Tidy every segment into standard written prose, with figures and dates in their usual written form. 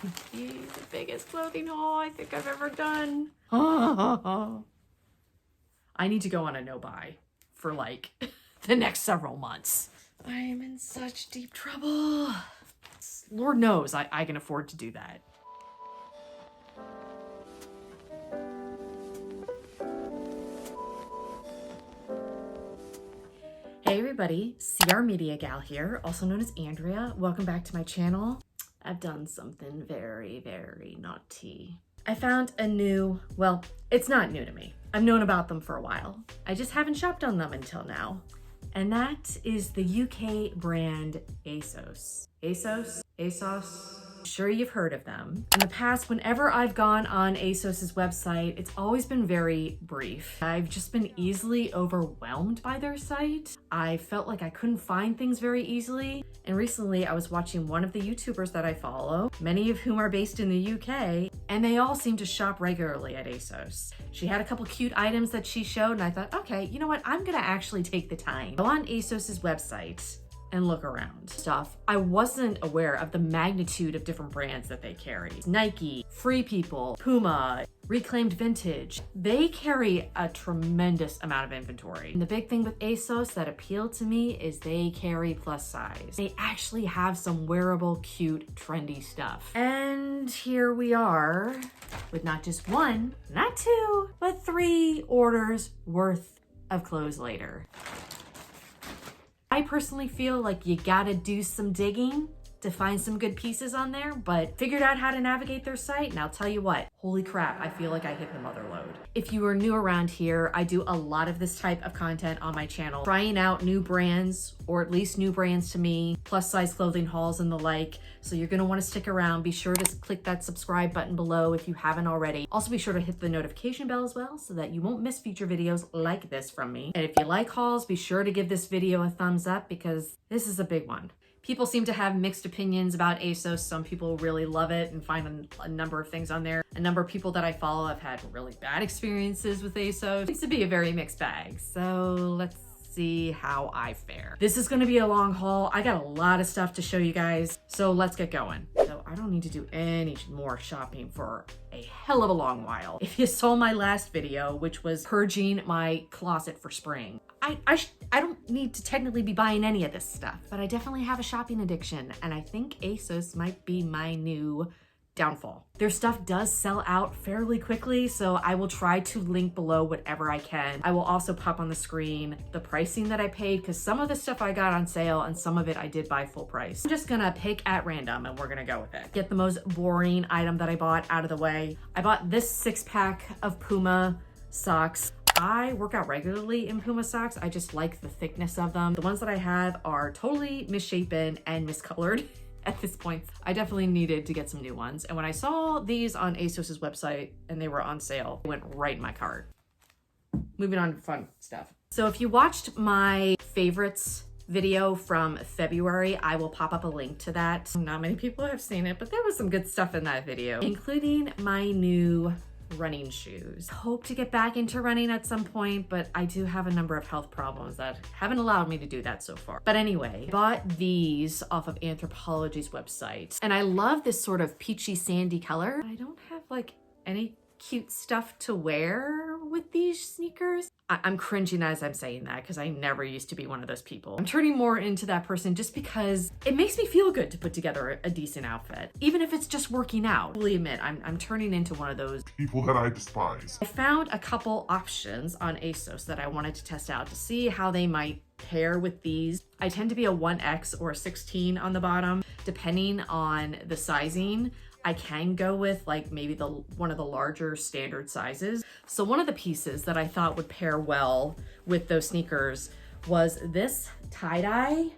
The biggest clothing haul I think I've ever done. I need to go on a no-buy for like the next several months. I am in such deep trouble. Lord knows I can afford to do that. Hey everybody, CR Media Gal here, also known as Andrea. Welcome back to my channel. I've done something very, very naughty. I found a new, well, it's not new to me. I've known about them for a while. I just haven't shopped on them until now. And that is the UK brand ASOS. ASOS. Sure, you've heard of them. In the past, whenever I've gone on ASOS's website, it's always been very brief. I've just been easily overwhelmed by their site. I felt like I couldn't find things very easily. And recently I was watching one of the YouTubers that I follow, many of whom are based in the UK, and they all seem to shop regularly at ASOS. She had a couple cute items that she showed, and I thought, okay, you know what? I'm gonna actually take the time. Go on ASOS's website and look around. Stuff. I wasn't aware of the magnitude of different brands that they carry. Nike, Free People, Puma, Reclaimed Vintage. They carry a tremendous amount of inventory. And the big thing with ASOS that appealed to me is they carry plus size. They actually have some wearable, cute, trendy stuff. And here we are with not just one, not two, but 3 orders worth of clothes later. I personally feel like you gotta do some digging to find some good pieces on there, but figured out how to navigate their site, and I'll tell you what, holy crap, I feel like I hit the mother load. If you are new around here, I do a lot of this type of content on my channel, trying out new brands, or at least new brands to me, plus size clothing hauls and the like, so you're gonna wanna stick around. Be sure to click that subscribe button below if you haven't already. Also be sure to hit the notification bell as well so that you won't miss future videos like this from me. And if you like hauls, be sure to give this video a thumbs up because this is a big one. People seem to have mixed opinions about ASOS. Some people really love it and find a number of things on there. A number of people that I follow have had really bad experiences with ASOS. It seems to be a very mixed bag. So let's see how I fare. This is gonna be a long haul. I got a lot of stuff to show you guys, so let's get going. So I don't need to do any more shopping for a hell of a long while. If you saw my last video, which was purging my closet for spring, I don't need to technically be buying any of this stuff, but I definitely have a shopping addiction, and I think ASOS might be my new downfall. Their stuff does sell out fairly quickly, so I will try to link below whatever I can. I will also pop on the screen the pricing that I paid, because some of the stuff I got on sale and some of it I did buy full price. I'm just gonna pick at random and we're gonna go with it. Get the most boring item that I bought out of the way. I bought this 6-pack of Puma socks. I work out regularly in Puma socks. I just like the thickness of them. The ones that I have are totally misshapen and miscolored at this point. I definitely needed to get some new ones. And when I saw these on ASOS's website and they were on sale, they went right in my cart. Moving on to fun stuff. So if you watched my favorites video from February, I will pop up a link to that. Not many people have seen it, but there was some good stuff in that video, including my new running shoes. Hope to get back into running at some point, but I do have a number of health problems that haven't allowed me to do that so far. But anyway, I bought these off of Anthropologie's website, and I love this sort of peachy sandy color. I don't have like any cute stuff to wear with these sneakers. I'm cringing as I'm saying that because I never used to be one of those people. I'm turning more into that person just because it makes me feel good to put together a decent outfit, even if it's just working out. I fully admit, I'm turning into one of those people that I despise. I found a couple options on ASOS that I wanted to test out to see how they might pair with these. I tend to be a 1X or a 16 on the bottom, depending on the sizing. I can go with like maybe one of the larger standard sizes. So one of the pieces that I thought would pair well with those sneakers was this tie-dye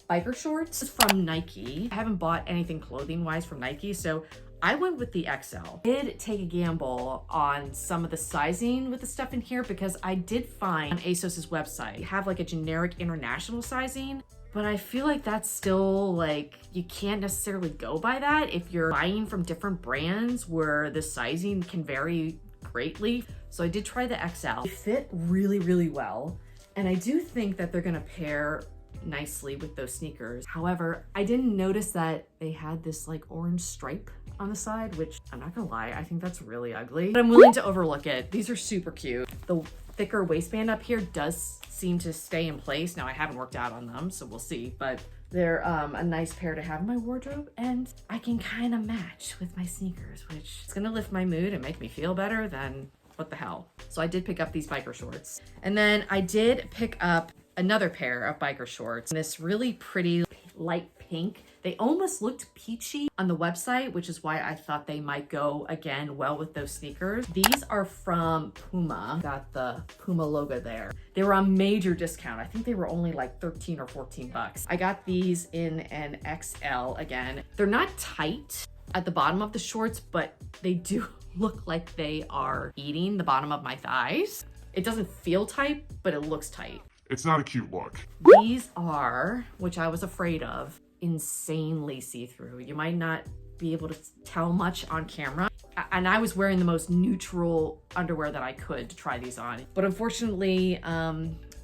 biker shorts from Nike. I haven't bought anything clothing wise from Nike, so I went with the XL. I did take a gamble on some of the sizing with the stuff in here because I did find on ASOS's website, you have like a generic international sizing. But I feel like that's still like, you can't necessarily go by that if you're buying from different brands where the sizing can vary greatly. So I did try the XL. They fit really, really well. And I do think that they're gonna pair nicely with those sneakers. However, I didn't notice that they had this like orange stripe on the side, which I'm not gonna lie, I think that's really ugly, but I'm willing to overlook it. These are super cute. The thicker waistband up here does seem to stay in place. Now I haven't worked out on them, so we'll see, but they're a nice pair to have in my wardrobe, and I can kind of match with my sneakers, which is gonna lift my mood and make me feel better. Then what the hell? So I did pick up these biker shorts. And then I did pick up another pair of biker shorts, this really pretty light pink. They almost looked peachy on the website, which is why I thought they might go again well with those sneakers. These are from Puma. Got the Puma logo there. They were on major discount. I think they were only like 13 or 14 bucks. I got these in an XL again. They're not tight at the bottom of the shorts, but they do look like they are eating the bottom of my thighs. It doesn't feel tight, but it looks tight. It's not a cute look. These are, which I was afraid of, insanely see-through. You might not be able to tell much on camera. And I was wearing the most neutral underwear that I could to try these on. But unfortunately,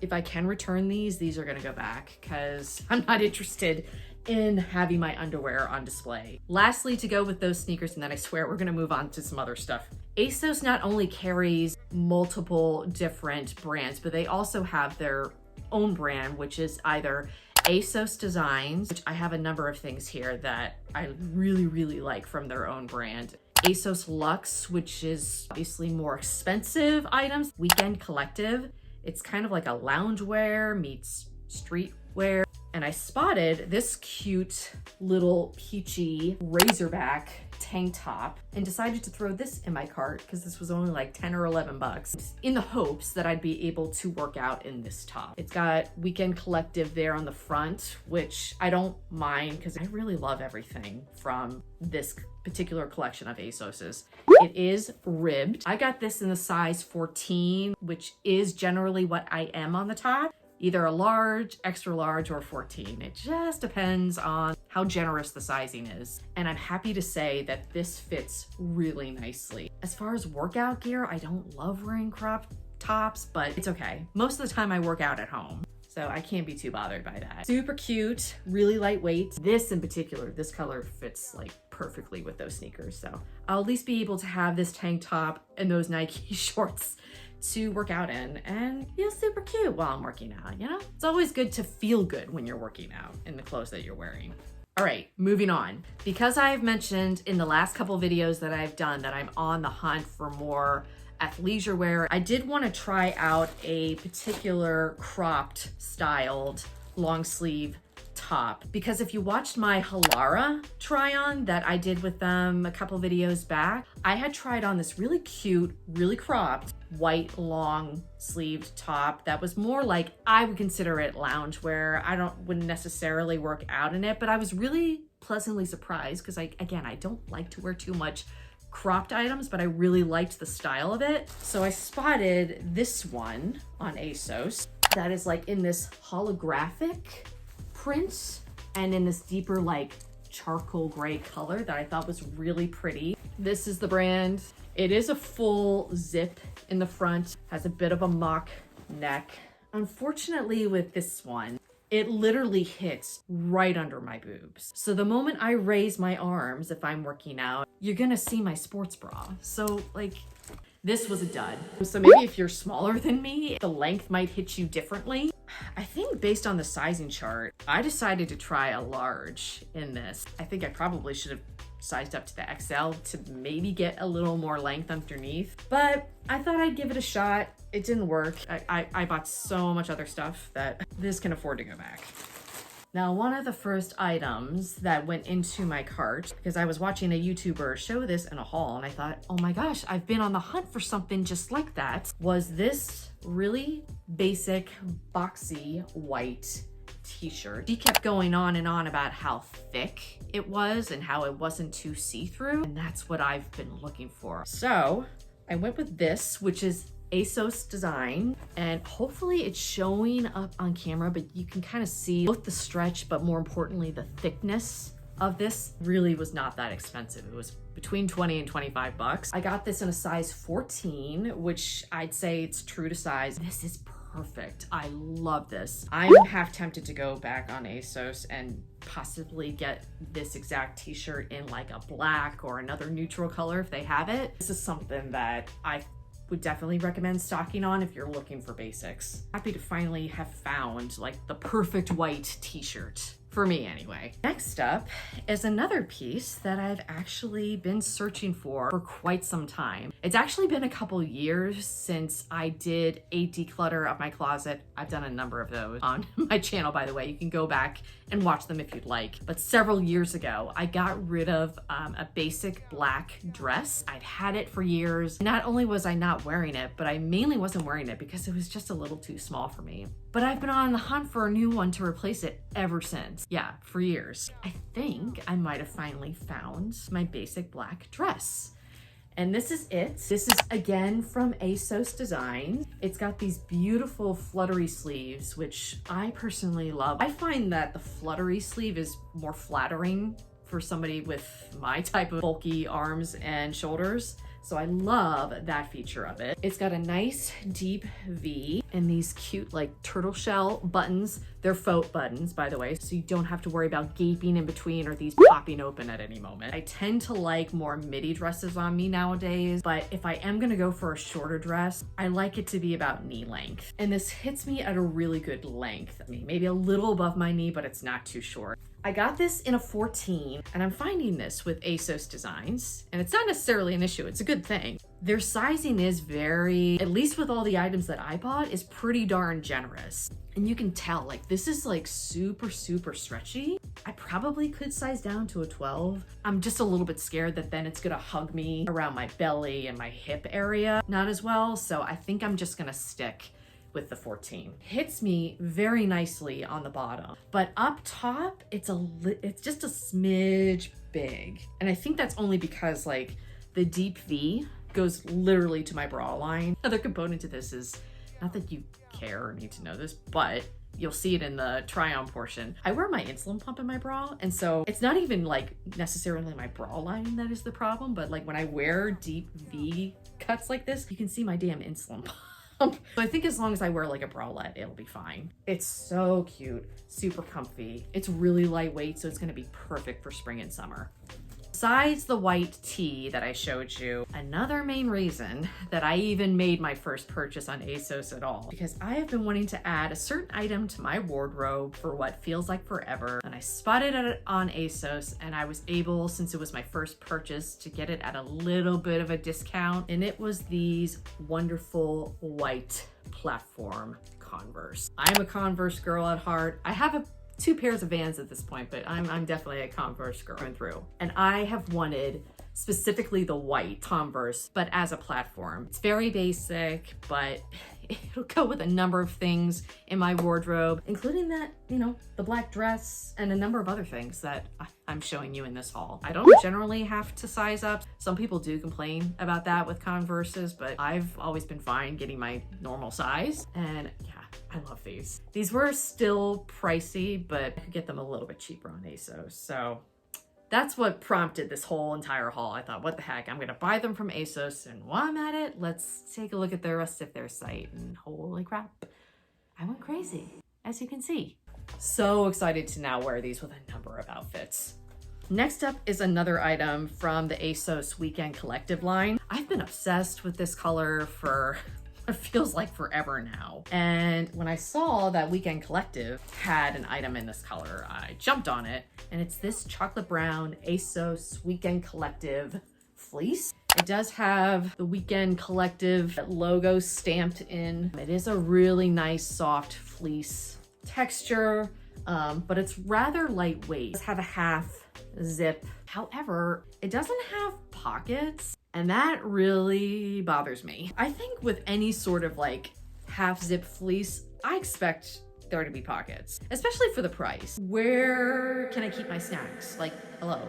if I can return these are gonna go back because I'm not interested in having my underwear on display. Lastly, to go with those sneakers, and then I swear we're gonna move on to some other stuff. ASOS not only carries multiple different brands, but they also have their own brand, which is either ASOS Designs, which I have a number of things here that I really, really like from their own brand. ASOS Luxe, which is obviously more expensive items. Weekend Collective, it's kind of like a loungewear meets streetwear. And I spotted this cute little peachy razorback tank top and decided to throw this in my cart because this was only like 10 or 11 bucks in the hopes that I'd be able to work out in this top. It's got Weekend Collective there on the front, which I don't mind because I really love everything from this particular collection of ASOS's. It is ribbed. I got this in the size 14, which is generally what I am on the top. Either a large, extra large, or 14. It just depends on how generous the sizing is. And I'm happy to say that this fits really nicely. As far as workout gear, I don't love wearing crop tops, but it's okay. Most of the time I work out at home, so I can't be too bothered by that. Super cute, really lightweight. This in particular, this color fits like perfectly with those sneakers. So I'll at least be able to have this tank top and those Nike shorts to work out in and feel super cute while I'm working out, you know? It's always good to feel good when you're working out in the clothes that you're wearing. All right, moving on. Because I've mentioned in the last couple videos that I've done that I'm on the hunt for more athleisure wear, I did want to try out a particular cropped styled long sleeve top, because if you watched my Halara try on that I did with them a couple videos back, I had tried on this really cute, really cropped white long sleeved top that was more like, I would consider it loungewear. Wouldn't necessarily work out in it, but I was really pleasantly surprised because I don't like to wear too much cropped items, but I really liked the style of it. So I spotted this one on ASOS that is like in this holographic print and in this deeper like charcoal gray color that I thought was really pretty. This is the brand. It is a full zip in the front, has a bit of a mock neck. Unfortunately with this one, it literally hits right under my boobs. So the moment I raise my arms, if I'm working out, you're gonna see my sports bra. So like, this was a dud. So maybe if you're smaller than me, the length might hit you differently. I think based on the sizing chart, I decided to try a large in this. I think I probably should have sized up to the XL to maybe get a little more length underneath, but I thought I'd give it a shot. It didn't work. I bought so much other stuff that this can afford to go back. Now, one of the first items that went into my cart, because I was watching a YouTuber show this in a haul and I thought, oh my gosh, I've been on the hunt for something just like that, was this really basic boxy white t-shirt. She kept going on and on about how thick it was and how it wasn't too see-through, and that's what I've been looking for. So I went with this, which is ASOS design, and hopefully it's showing up on camera, but you can kind of see both the stretch, but more importantly, the thickness of this really was not that expensive. It was between 20 and 25 bucks. I got this in a size 14, which I'd say it's true to size. This is perfect. I love this. I'm half tempted to go back on ASOS and possibly get this exact t-shirt in like a black or another neutral color if they have it. This is something that I would definitely recommend stocking on if you're looking for basics. Happy to finally have found like the perfect white t-shirt. For me anyway. Next up is another piece that I've actually been searching for quite some time. It's actually been a couple years since I did a declutter of my closet. I've done a number of those on my channel, by the way. You can go back and watch them if you'd like. But several years ago, I got rid of a basic black dress. I'd had it for years. Not only was I not wearing it, but I mainly wasn't wearing it because it was just a little too small for me. But I've been on the hunt for a new one to replace it ever since. Yeah, for years. I think I might have finally found my basic black dress. And this is it. This is again from ASOS Designs. It's got these beautiful fluttery sleeves, which I personally love. I find that the fluttery sleeve is more flattering for somebody with my type of bulky arms and shoulders. So I love that feature of it. It's got a nice deep V and these cute like turtle shell buttons. They're faux buttons, by the way, so you don't have to worry about gaping in between or these popping open at any moment. I tend to like more midi dresses on me nowadays, but if I am gonna go for a shorter dress, I like it to be about knee length. And this hits me at a really good length. I mean, maybe a little above my knee, but it's not too short. I got this in a 14, and I'm finding this with ASOS Designs, and it's not necessarily an issue, it's a good thing. Their sizing is very, at least with all the items that I bought, is pretty darn generous. And you can tell, like, this is like super, super stretchy. I probably could size down to a 12. I'm just a little bit scared that then it's gonna hug me around my belly and my hip area, not as well, so I think I'm just gonna stick with the 14. Hits me very nicely on the bottom, but up top, it's just a smidge big. And I think that's only because like the deep V goes literally to my bra line. Another component to this is, not that you care or need to know this, but you'll see it in the try on portion. I wear my insulin pump in my bra, and so it's not even like necessarily my bra line that is the problem, but like when I wear deep V cuts like this, you can see my damn insulin pump. So I think as long as I wear like a bralette, it'll be fine. It's so cute, super comfy. It's really lightweight, so it's gonna be perfect for spring and summer. Besides the white tee that I showed you, another main reason that I even made my first purchase on ASOS at all, because I have been wanting to add a certain item to my wardrobe for what feels like forever. And I spotted it on ASOS, and I was able, since it was my first purchase, to get it at a little bit of a discount. And it was these wonderful white platform Converse. I'm a Converse girl at heart. I have two pairs of Vans at this point, but I'm definitely a Converse girl through. And I have wanted specifically the white Converse, but as a platform. It's very basic, but it'll go with a number of things in my wardrobe, including that, you know, the black dress and a number of other things that I'm showing you in this haul. I don't generally have to size up. Some people do complain about that with Converses, but I've always been fine getting my normal size. And yeah, I love these. These were still pricey, but I could get them a little bit cheaper on ASOS. So that's what prompted this whole entire haul. I thought, what the heck, I'm gonna buy them from ASOS, and while I'm at it, let's take a look at the rest of their site, and holy crap, I went crazy, as you can see. So excited to now wear these with a number of outfits. Next up is another item from the ASOS Weekend Collective line. I've been obsessed with this color for it feels like forever now. And when I saw that Weekend Collective had an item in this color, I jumped on it. And it's this chocolate brown ASOS Weekend Collective fleece. It does have the Weekend Collective logo stamped in. It is a really nice soft fleece texture, but it's rather lightweight. It does have a half zip. However, it doesn't have pockets. And that really bothers me. I think with any sort of like half zip fleece, I expect there to be pockets, especially for the price. Where can I keep my snacks? Like, hello.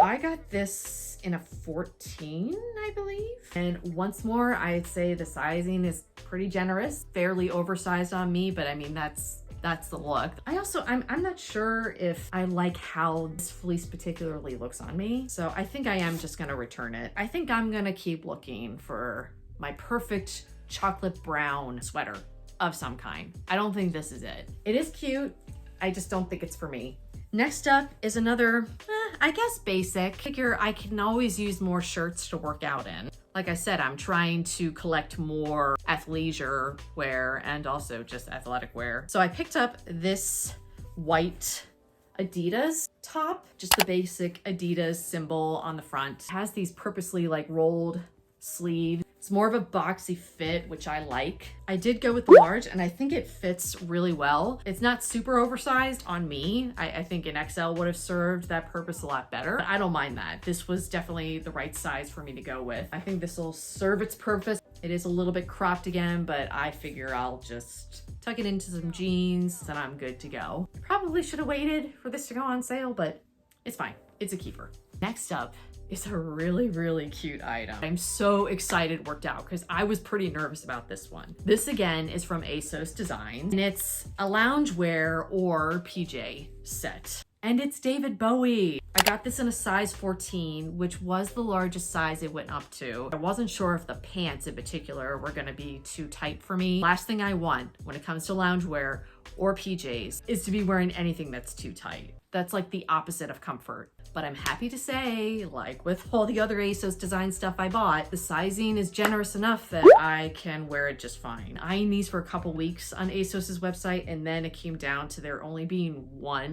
I got this in a 14, I believe. And once more, I'd say the sizing is pretty generous, fairly oversized on me, but I mean, that's the look. I'm not sure if I like how this fleece particularly looks on me. So I think I am just gonna return it. I think I'm gonna keep looking for my perfect chocolate brown sweater of some kind. I don't think this is it. It is cute. I just don't think it's for me. Next up is another, I guess basic. Figure I can always use more shirts to work out in. Like I said, I'm trying to collect more athleisure wear and also just athletic wear. So I picked up this white Adidas top, just the basic Adidas symbol on the front. It has these purposely like rolled sleeves. It's more of a boxy fit, which I like. I did go with the large and I think it fits really well. It's not super oversized on me. I think an XL would have served that purpose a lot better. But I don't mind that. This was definitely the right size for me to go with. I think this will serve its purpose. It is a little bit cropped again, but I figure I'll just tuck it into some jeans and I'm good to go. Probably should have waited for this to go on sale, but it's fine. It's a keeper. Next up is a really, really cute item. I'm so excited it worked out because I was pretty nervous about this one. This again is from ASOS Designs and it's a loungewear or PJ set. And it's David Bowie. I got this in a size 14, which was the largest size it went up to. I wasn't sure if the pants in particular were gonna be too tight for me. Last thing I want when it comes to loungewear or PJs is to be wearing anything that's too tight. That's like the opposite of comfort. But I'm happy to say, like with all the other ASOS Design stuff I bought, the sizing is generous enough that I can wear it just fine. Eyeing these for a couple weeks on ASOS's website, and then it came down to there only being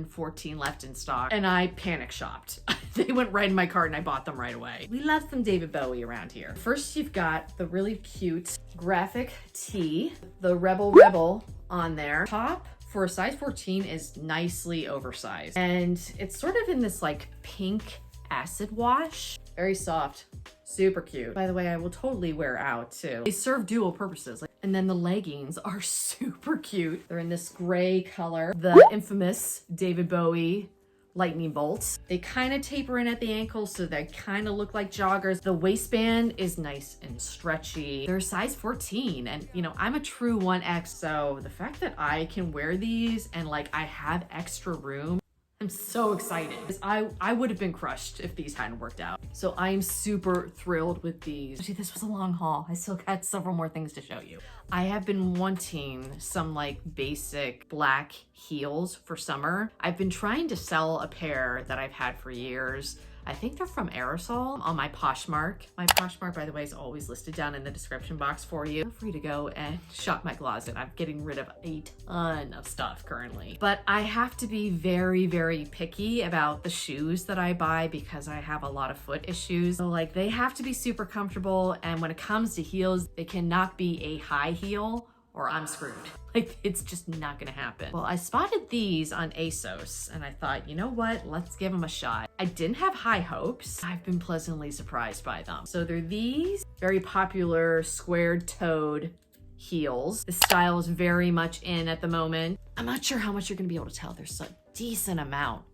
14 left in stock, and I panic shopped. They went right in my cart and I bought them right away. We love some David Bowie around here. First, you've got the really cute graphic tee, the Rebel on there. Top for a size 14 is nicely oversized. And it's sort of in this like pink acid wash. Very soft, super cute. By the way, I will totally wear out too. They serve dual purposes. And then the leggings are super cute. They're in this gray color. The infamous David Bowie lightning bolts. They kind of taper in at the ankles, so they kind of look like joggers. The waistband is nice and stretchy. They're size 14, and you know, I'm a true 1X, so the fact that I can wear these and like I have extra room, I'm so excited. I would have been crushed if these hadn't worked out. So I'm super thrilled with these. Actually, this was a long haul. I still got several more things to show you. I have been wanting some like basic black heels for summer. I've been trying to sell a pair that I've had for years. I think they're from ASOS on my Poshmark. My Poshmark, by the way, is always listed down in the description box for you. Feel free to go and shop my closet. I'm getting rid of a ton of stuff currently. But I have to be very, very picky about the shoes that I buy because I have a lot of foot issues. So like they have to be super comfortable. And when it comes to heels, they cannot be a high heel or I'm screwed. Like it's just not gonna happen. Well, I spotted these on ASOS and I thought, you know what, let's give them a shot. I didn't have high hopes. I've been pleasantly surprised by them. So they're these very popular squared toed heels. The style is very much in at the moment. I'm not sure how much you're gonna be able to tell. There's a decent amount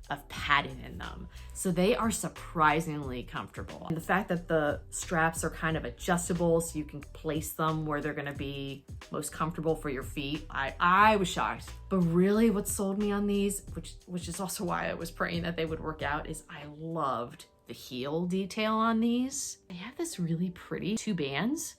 of padding in them. So they are surprisingly comfortable. And the fact that the straps are kind of adjustable so you can place them where they're gonna be most comfortable for your feet. I was shocked. But really what sold me on these, which is also why I was praying that they would work out, is I loved the heel detail on these. They have this really pretty 2 bands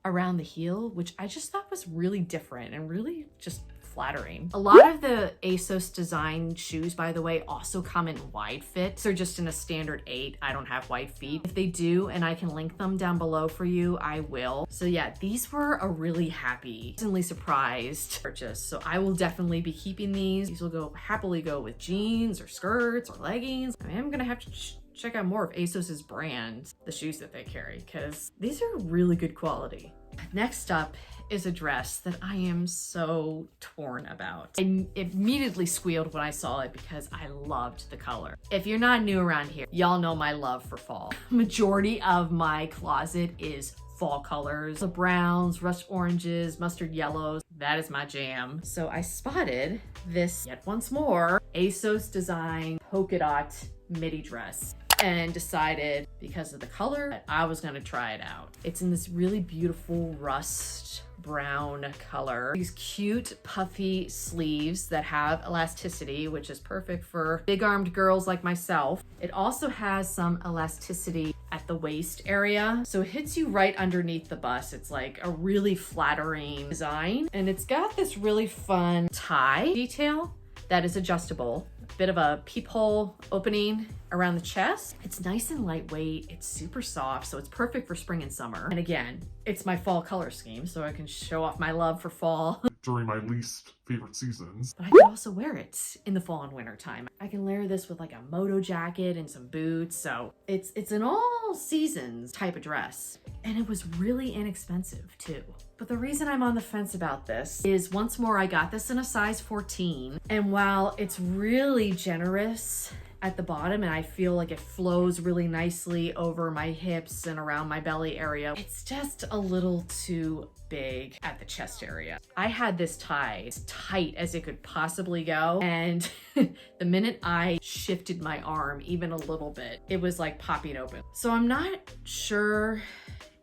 around the heel, which I just thought was really different and really just flattering. A lot of the ASOS Design shoes, by the way, also come in wide fit. They're just in a standard 8. I don't have wide feet. If they do, and I can link them down below for you, I will. So yeah, these were a really happy, pleasantly surprised purchase. So I will definitely be keeping these. These will happily go with jeans or skirts or leggings. I am gonna have to check out more of ASOS's brand, the shoes that they carry, because these are really good quality. Next up is a dress that I am so torn about. I immediately squealed when I saw it because I loved the color. If you're not new around here, y'all know my love for fall. Majority of my closet is fall colors. The browns, rust oranges, mustard yellows, that is my jam. So I spotted this, yet once more, ASOS Design polka dot midi dress, and decided because of the color that I was gonna try it out. It's in this really beautiful rust brown color. These cute puffy sleeves that have elasticity, which is perfect for big-armed girls like myself. It also has some elasticity at the waist area, so it hits you right underneath the bust. It's like a really flattering design, and it's got this really fun tie detail that is adjustable. A bit of a peephole opening around the chest. It's nice and lightweight. It's super soft, so it's perfect for spring and summer. And again, it's my fall color scheme, so I can show off my love for fall. During my least favorite seasons. But I can also wear it in the fall and winter time. I can layer this with like a moto jacket and some boots. So it's an all seasons type of dress. And it was really inexpensive too. But the reason I'm on the fence about this is, once more, I got this in a size 14. And while it's really generous at the bottom and I feel like it flows really nicely over my hips and around my belly area, it's just a little too big at the chest area. I had this tie as tight as it could possibly go, and the minute I shifted my arm even a little bit, it was like popping open. So I'm not sure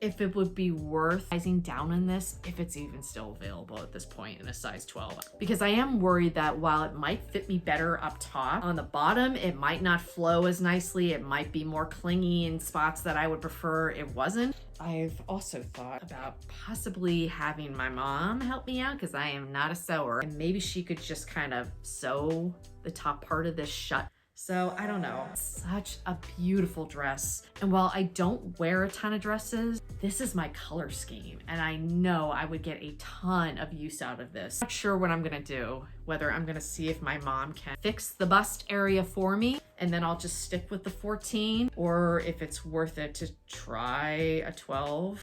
if it would be worth sizing down on this, if it's even still available at this point in a size 12. Because I am worried that while it might fit me better up top, on the bottom, it might not flow as nicely. It might be more clingy in spots that I would prefer it wasn't. I've also thought about possibly having my mom help me out, because I am not a sewer, and maybe she could just kind of sew the top part of this shut. So I don't know. Such a beautiful dress. And while I don't wear a ton of dresses, this is my color scheme, and I know I would get a ton of use out of this. Not sure what I'm gonna do, whether I'm gonna see if my mom can fix the bust area for me and then I'll just stick with the 14, or if it's worth it to try a 12.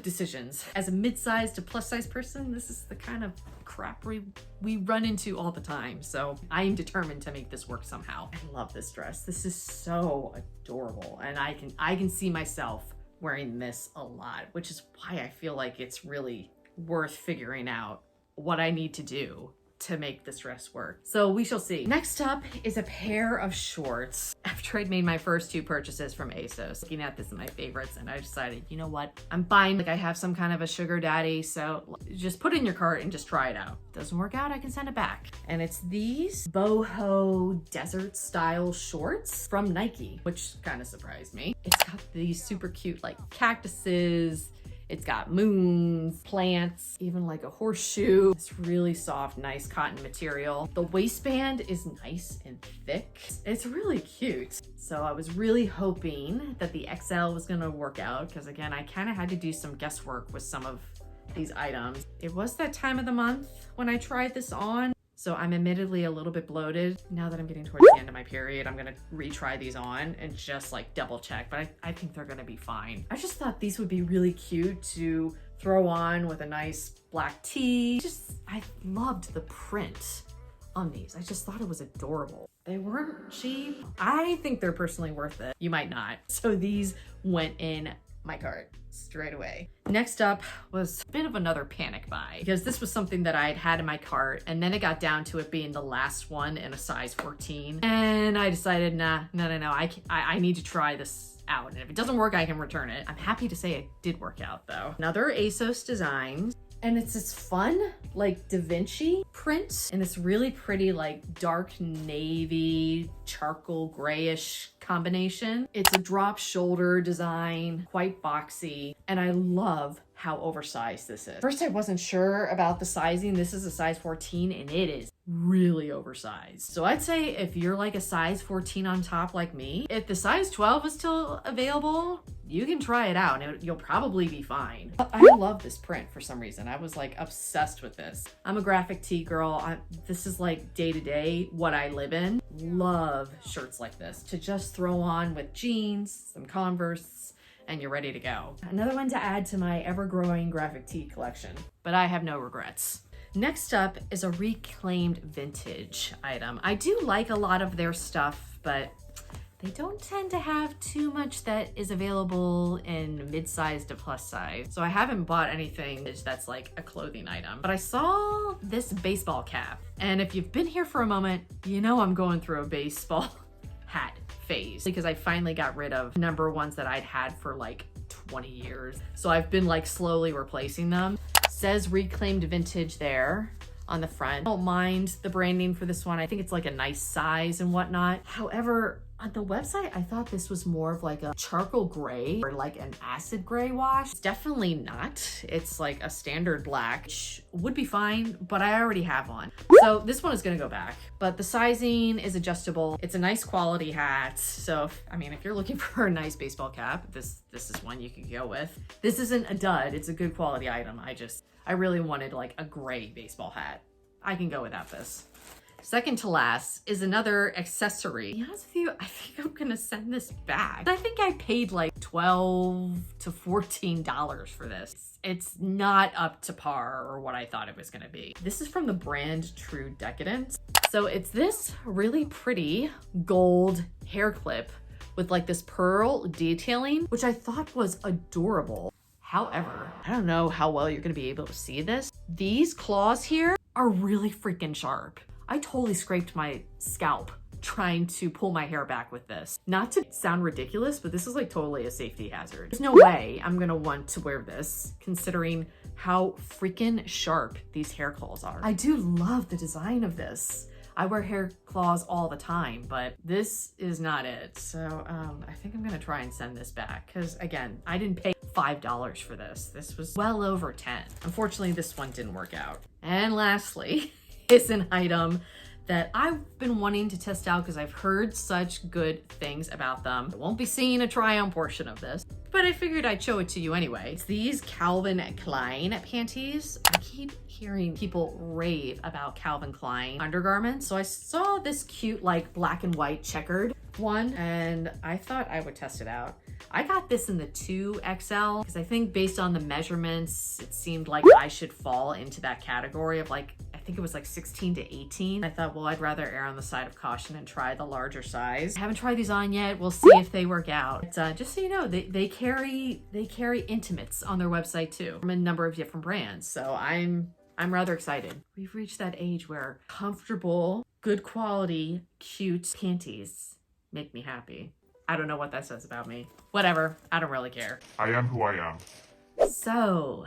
Decisions. As a mid-sized to plus-size person, this is the kind of crap we run into all the time. So I am determined to make this work somehow. I love this dress. This is so adorable, and I can see myself wearing this a lot, which is why I feel like it's really worth figuring out what I need to do to make this dress work. So we shall see. Next up is a pair of shorts. After I'd made my first 2 purchases from ASOS, looking at this is my favorites, and I decided, you know what? I'm buying, like, I have some kind of a sugar daddy, so just put it in your cart and just try it out. Doesn't work out, I can send it back. And it's these boho desert style shorts from Nike, which kind of surprised me. It's got these super cute like cactuses. It's got moons, plants, even like a horseshoe. It's really soft, nice cotton material. The waistband is nice and thick. It's really cute. So I was really hoping that the XL was gonna work out, because again, I kind of had to do some guesswork with some of these items. It was that time of the month when I tried this on, so I'm admittedly a little bit bloated. Now that I'm getting towards the end of my period, I'm gonna retry these on and just like double check, but I think they're gonna be fine. I just thought these would be really cute to throw on with a nice black tee. I loved the print on these. I just thought it was adorable. They weren't cheap. I think they're personally worth it. You might not. So these went in my cart straight away. Next up was a bit of another panic buy, because this was something that I had in my cart, and then it got down to it being the last one in a size 14, and I decided, no, I need to try this out, and if it doesn't work, I can return it. I'm happy to say it did work out though. Another ASOS design, and it's this fun like Da Vinci print in this really pretty like dark navy charcoal grayish combination. It's a drop shoulder design, quite boxy, and I love how oversized this is. First, I wasn't sure about the sizing. This is a size 14 and it is really oversized. So I'd say if you're like a size 14 on top like me, if the size 12 is still available, you can try it out and you'll probably be fine. But I love this print for some reason. I was like obsessed with this. I'm a graphic tee girl. This is like day to day what I live in. Love shirts like this to just throw on with jeans, some Converse, and you're ready to go. Another one to add to my ever-growing graphic tee collection, but I have no regrets. Next up is a reclaimed vintage item. I do like a lot of their stuff, but they don't tend to have too much that is available in mid-size to plus size. So I haven't bought anything that's like a clothing item, but I saw this baseball cap. And if you've been here for a moment, you know I'm going through a baseball hat phase, because I finally got rid of number ones that I'd had for like 20 years. So I've been like slowly replacing them. Says reclaimed vintage there on the front. I don't mind the branding for this one. I think it's like a nice size and whatnot. However, on the website, I thought this was more of like a charcoal gray or like an acid gray wash. It's definitely not. It's like a standard black, which would be fine, but I already have one. So this one is gonna go back, but the sizing is adjustable. It's a nice quality hat. So, if you're looking for a nice baseball cap, this is one you could go with. This isn't a dud, it's a good quality item. I really wanted like a gray baseball hat. I can go without this. Second to last is another accessory. To be honest with you, I think I'm gonna send this back. I think I paid like $12 to $14 for this. It's not up to par or what I thought it was gonna be. This is from the brand True Decadence. So it's this really pretty gold hair clip with like this pearl detailing, which I thought was adorable. However, I don't know how well you're gonna be able to see this. These claws here are really freaking sharp. I totally scraped my scalp trying to pull my hair back with this. Not to sound ridiculous, but this is like totally a safety hazard. There's no way I'm gonna want to wear this considering how freaking sharp these hair claws are. I do love the design of this. I wear hair claws all the time, but this is not it. So I think I'm gonna try and send this back because again, I didn't pay $5 for this. This was well over 10. Unfortunately, this one didn't work out. And lastly, is an item that I've been wanting to test out because I've heard such good things about them. I won't be seeing a try on portion of this, but I figured I'd show it to you anyway. It's these Calvin Klein panties. I keep hearing people rave about Calvin Klein undergarments. So I saw this cute like black and white checkered one and I thought I would test it out. I got this in the 2XL because I think based on the measurements, it seemed like I should fall into that category of like, I think it was like 16 to 18. I thought, well, I'd rather err on the side of caution and try the larger size. I haven't tried these on yet. We'll see if they work out. But, just so you know, they carry intimates on their website too from a number of different brands. So I'm rather excited. We've reached that age where comfortable, good quality, cute panties make me happy. I don't know what that says about me. Whatever, I don't really care. I am who I am. So,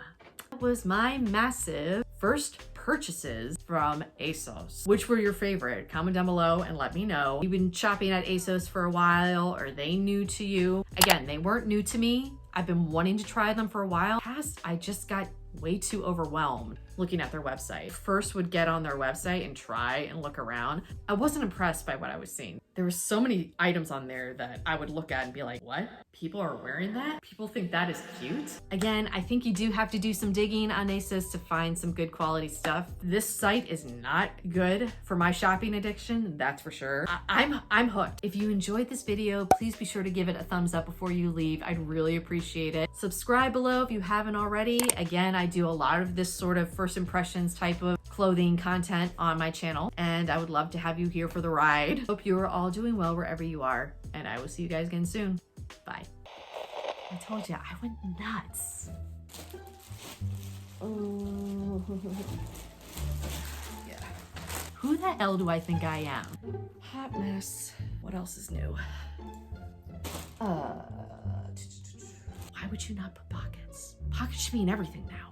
that was my massive first purchases from ASOS. Which were your favorite? Comment down below and let me know. You've been shopping at ASOS for a while. Are they new to you? Again, they weren't new to me. I've been wanting to try them for a while. I just got way too overwhelmed looking at their website. First would get on their website and try and look around. I wasn't impressed by what I was seeing. There were so many items on there that I would look at and be like, what? People are wearing that? People think that is cute? Again, I think you do have to do some digging on ASOS to find some good quality stuff. This site is not good for my shopping addiction, that's for sure. I'm hooked. If you enjoyed this video, please be sure to give it a thumbs up before you leave. I'd really appreciate it. Subscribe below if you haven't already. Again, I do a lot of this sort of first impressions type of clothing content on my channel, and I would love to have you here for the ride. Hope you are all doing well wherever you are, and I will see you guys again soon. Bye. I told you, I went nuts. Oh. Yeah. Who the hell do I think I am? Hot mess. What else is new? Why would you not put pockets? Pockets should be in everything now.